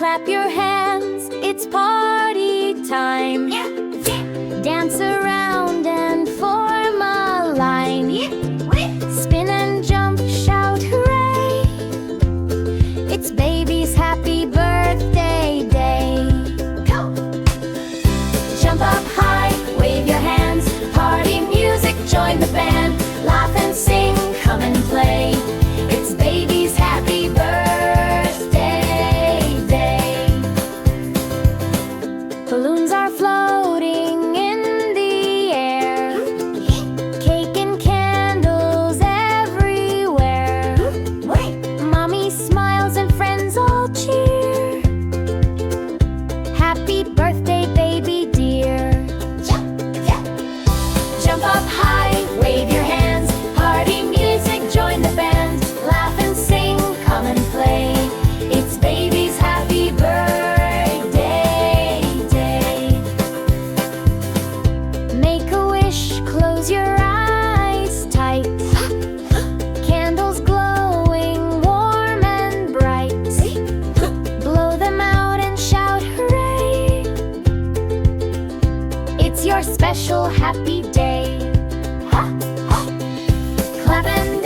Clap your hands, it's party time. Dance around and form a line. Spin and jump, shout hooray! It's baby's happy birthday day. Jump up high, wave your hands, party music, join the band. Laugh and sing, come and play. It's baby's happy birthday day. Balloons are floating in the air. Cake and candles everywhere. Mommy smiles and friends all cheer. Happy birthday, baby dear. Jump up high, wave your hands, party music, join the band. Laugh and sing, come and play. It's baby's happy birthday day. Make a wish, close your eyes tight. Candles glowing warm and bright. Blow them out and shout hooray! It's your special happy day. Clap and